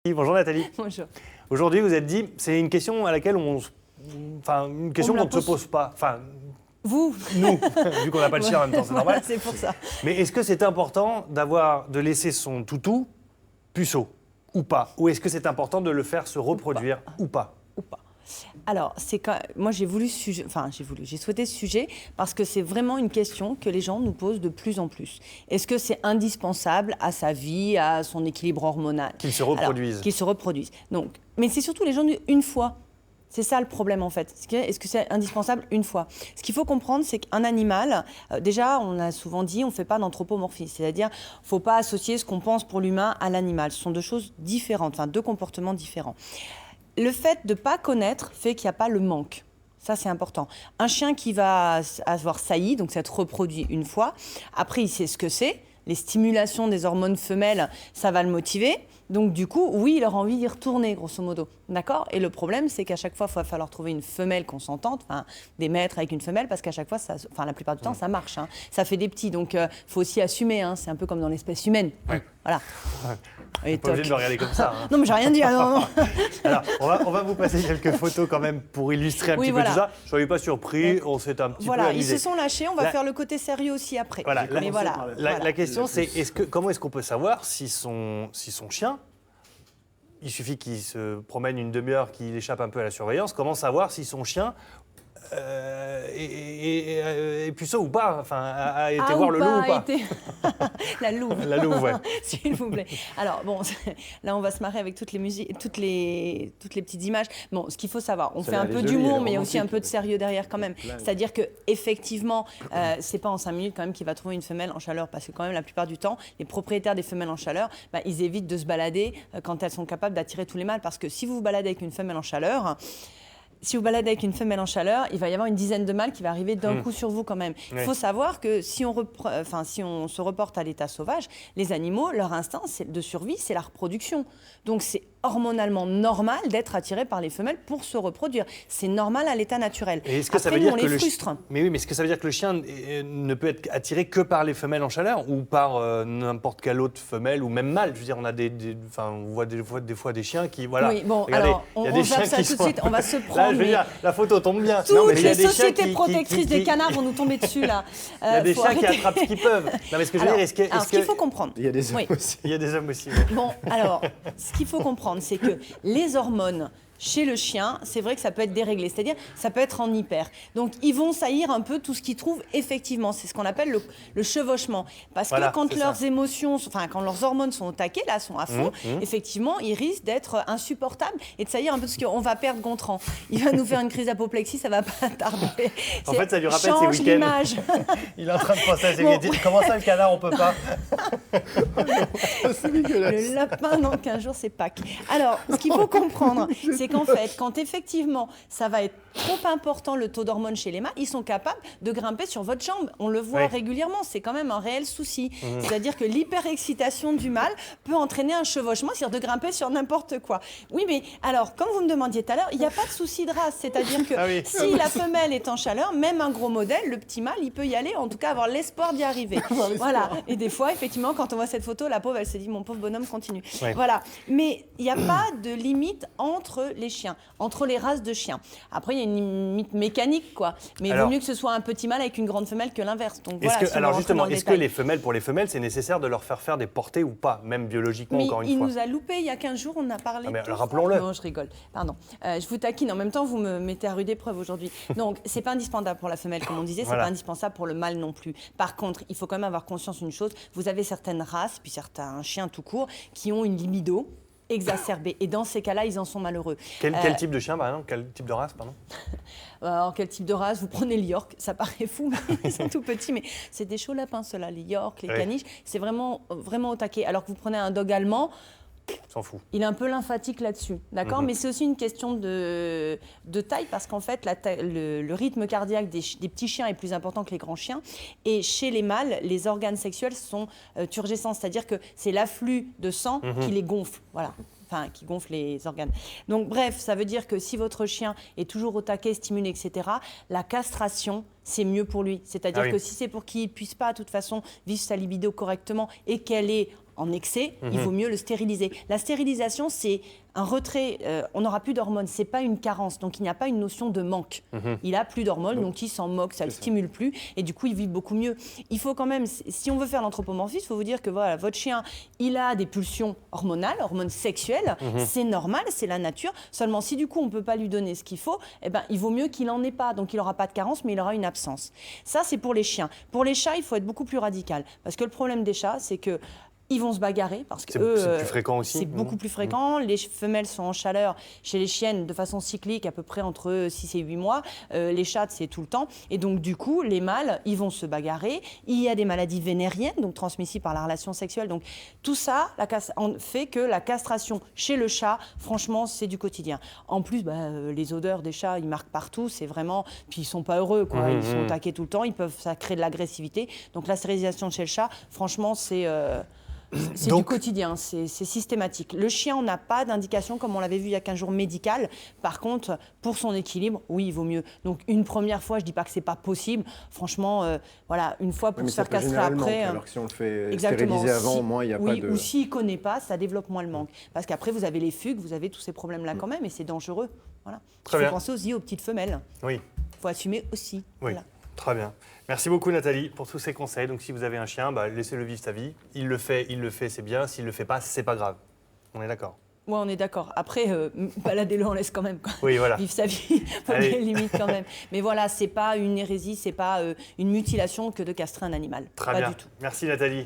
Bonjour Nathalie. Bonjour. Aujourd'hui, vous êtes dit, c'est une question à laquelle une question qu'on ne se pose pas. Enfin, vous nous, vu qu'on n'a pas le chien en même temps, c'est voilà, normal. c'est pour ça. Mais est-ce que c'est important de laisser son toutou puceau ou pas? Ou est-ce que c'est important de le faire se reproduire ou pas? Ou pas. Alors, moi j'ai souhaité ce sujet parce que c'est vraiment une question que les gens nous posent de plus en plus. Est-ce que c'est indispensable à sa vie, à son équilibre hormonal? Qu'ils se reproduisent. Qu'ils se reproduisent. Donc, mais c'est surtout les gens une fois. C'est ça le problème en fait. Est-ce que c'est indispensable une fois? Ce qu'il faut comprendre, c'est qu'un animal, déjà on a souvent dit, on ne fait pas d'anthropomorphisme. C'est-à-dire, il ne faut pas associer ce qu'on pense pour l'humain à l'animal. Ce sont deux choses différentes, enfin deux comportements différents. Le fait de ne pas connaître fait qu'il n'y a pas le manque. Ça, c'est important. Un chien qui va avoir sailli, donc s'être reproduit une fois, après, il sait ce que c'est. Les stimulations des hormones femelles, ça va le motiver. Donc, du coup, oui, il aura envie d'y retourner, grosso modo. D'accord? Et le problème, c'est qu'à chaque fois, il va falloir trouver une femelle consentante, enfin, des maîtres avec une femelle, parce qu'à chaque fois, la plupart du temps, ça marche. Hein. Ça fait des petits. Donc, il faut aussi assumer. Hein. C'est un peu comme dans l'espèce humaine. Ouais. Voilà. Ouais. Pas obligé de me regarder comme ça. Hein. Non, mais j'ai rien dit. Non. Alors, on va vous passer quelques photos quand même pour illustrer un petit peu tout ça. Je ne soyez pas surpris, on s'est un petit peu amusé. Ils se sont lâchés, on va faire le côté sérieux aussi après. Voilà, Mais la question, c'est comment est-ce qu'on peut savoir si son chien, il suffit qu'il se promène une demi-heure, qu'il échappe un peu à la surveillance, comment savoir si son chien est puceau ou pas, enfin, a été voir le loup ou pas. La louve. La louve, ouais. S'il vous plaît. Alors, bon, là, on va se marrer avec toutes les musiques, toutes les petites images. Bon, ce qu'il faut savoir, on fait un peu d'humour, mais il y a aussi un peu de sérieux derrière quand même. C'est-à-dire qu'effectivement, c'est pas en 5 minutes quand même qu'il va trouver une femelle en chaleur, parce que quand même, la plupart du temps, les propriétaires des femelles en chaleur, ils évitent de se balader quand elles sont capables d'attirer tous les mâles, parce que si vous vous baladez avec une femelle en chaleur, il va y avoir une dizaine de mâles qui va arriver d'un coup sur vous quand même. Il faut savoir que si on se reporte à l'état sauvage, les animaux, leur instinct de survie, c'est la reproduction. Donc c'est hormonalement normal d'être attiré par les femelles pour se reproduire. C'est normal à l'état naturel. Et est-ce que ça veut dire que le chien... Mais oui, mais est-ce que ça veut dire que le chien ne peut être attiré que par les femelles en chaleur ou par n'importe quelle autre femelle ou même mâle? Je veux dire, on voit des fois des chiens qui... Voilà. Oui, bon, regardez, alors, on zappe ça tout de suite, on va se prendre... Là, je veux dire, la photo tombe bien. Toutes les sociétés protectrices des canards vont nous tomber dessus, là. Il y a des chiens qui attrapent ce qu'ils peuvent. Non, mais ce que je veux dire, ce qu'il faut comprendre... Il y a des hommes aussi. Il y a des hommes aussi. Bon, alors, ce qu'il faut comprendre, c'est que les hormones chez le chien, c'est vrai que ça peut être déréglé, c'est-à-dire ça peut être en hyper. Donc, ils vont saillir un peu tout ce qu'ils trouvent effectivement. C'est ce qu'on appelle le chevauchement. Parce que quand leurs émotions, quand leurs hormones sont au taquet, là, sont à fond, effectivement, ils risquent d'être insupportables et de saillir un peu, parce qu'on va perdre Gontran. Il va nous faire une crise d'apoplexie, ça va pas tarder. En fait, ça lui rappelle ses week-ends. Il est en train de penser à ses week-ends. Comment ça, le canard, on peut pas? C'est dégueulasse. Le lapin, dans 15 jours, c'est Pâques. Alors, ce qu'il faut comprendre, c'est qu'en fait, quand effectivement, ça va être trop important, le taux d'hormones chez les mâles, ils sont capables de grimper sur votre jambe. On le voit régulièrement, c'est quand même un réel souci. C'est-à-dire que l'hyperexcitation du mâle peut entraîner un chevauchement, c'est-à-dire de grimper sur n'importe quoi. Oui, mais alors, comme vous me demandiez tout à l'heure, il n'y a pas de souci de race. C'est-à-dire que si la femelle est en chaleur, même un gros modèle, le petit mâle, il peut y aller, en tout cas avoir l'espoir d'y arriver. Voilà. Et des fois, effectivement, quand on voit cette photo, la pauvre, elle se dit, mon pauvre bonhomme continue. Voilà. Mais il n'y a pas de limite entre les chiens, entre les races de chiens. Après, il y a une limite mécanique, quoi. Mais il vaut mieux que ce soit un petit mâle avec une grande femelle que l'inverse. Donc voilà. Alors justement, est-ce que pour les femelles, c'est nécessaire de leur faire des portées ou pas, même biologiquement, encore une fois? Il nous a loupé il y a 15 jours, on a parlé. Mais rappelons-le. Non, je rigole. Pardon. Je vous taquine. En même temps, vous me mettez à rude épreuve aujourd'hui. Donc, c'est pas indispensable pour la femelle, comme on disait. C'est pas indispensable pour le mâle non plus. Par contre, il faut quand même avoir conscience d'une chose. Vous avez certaines races, puis certains chiens tout court, qui ont une libido exacerbée. Et dans ces cas-là, ils en sont malheureux. Quel type de chien, par exemple? Quel type de race, pardon? Alors, quel type de race? Vous prenez les York, ça paraît fou, mais ils sont tout petits, mais c'est des chauds lapins, ceux-là, les York, les caniches. C'est vraiment, vraiment au taquet. Alors que vous prenez un dog allemand, s'en fout. Il est un peu lymphatique là-dessus, d'accord? Mais c'est aussi une question de taille, parce qu'en fait, le rythme cardiaque des petits chiens est plus important que les grands chiens. Et chez les mâles, les organes sexuels sont turgescents, c'est-à-dire que c'est l'afflux de sang qui les gonfle, voilà. Enfin, qui gonfle les organes. Donc bref, ça veut dire que si votre chien est toujours au taquet, stimulé, etc., la castration, c'est mieux pour lui. C'est-à-dire que si c'est pour qu'il ne puisse pas, de toute façon, vivre sa libido correctement et qu'elle est en excès, il vaut mieux le stériliser. La stérilisation, c'est un retrait, on n'aura plus d'hormones, c'est pas une carence, donc il n'y a pas une notion de manque. Il a plus d'hormones, donc il s'en moque, ça le stimule plus, et du coup il vit beaucoup mieux. Il faut quand même, si on veut faire l'anthropomorphisme, il faut vous dire que voilà, votre chien, il a des pulsions hormonales, hormones sexuelles, c'est normal, c'est la nature. Seulement si du coup on peut pas lui donner ce qu'il faut, eh ben, il vaut mieux qu'il en ait pas, donc il n'aura pas de carence, mais il aura une absence. Ça c'est pour les chiens. Pour les chats, il faut être beaucoup plus radical, parce que le problème des chats, c'est que ils vont se bagarrer parce que c'est plus fréquent aussi. C'est beaucoup plus fréquent. Les femelles sont en chaleur chez les chiennes de façon cyclique à peu près entre 6 et 8 mois. Les chats, c'est tout le temps. Et donc, du coup, les mâles, ils vont se bagarrer. Il y a des maladies vénériennes, donc transmissibles par la relation sexuelle. Donc, tout ça fait que la castration chez le chat, franchement, c'est du quotidien. En plus, les odeurs des chats, ils marquent partout. C'est vraiment... Puis, ils sont pas heureux, quoi. Ils sont attaqués tout le temps. Ça crée de l'agressivité. Donc, la stérilisation chez le chat, franchement, c'est du quotidien, c'est systématique. Le chien, on n'a pas d'indication, comme on l'avait vu il y a 15 jours, médicale. Par contre, pour son équilibre, oui, il vaut mieux. Donc, une première fois, je ne dis pas que ce n'est pas possible. Franchement, voilà, une fois pour se faire castrer après... Alors que si on le fait stériliser avant, au moins, il n'y a pas de... Ou s'il ne connaît pas, ça développe moins le manque. Parce qu'après, vous avez les fugues, vous avez tous ces problèmes-là quand même, et c'est dangereux. Voilà. Il faut penser aussi aux petites femelles. Oui. Il faut assumer aussi. Oui. Voilà. Très bien. Merci beaucoup Nathalie pour tous ces conseils. Donc si vous avez un chien, laissez-le vivre sa vie. Il le fait, c'est bien. S'il ne le fait pas, c'est pas grave. On est d'accord? Oui, on est d'accord. Après, baladez-le, on laisse quand même oui, voilà. vivre sa vie. Faut bien limite quand même. Mais voilà, c'est pas une hérésie, c'est pas une mutilation que de castrer un animal. Très pas bien. Du tout. Merci Nathalie.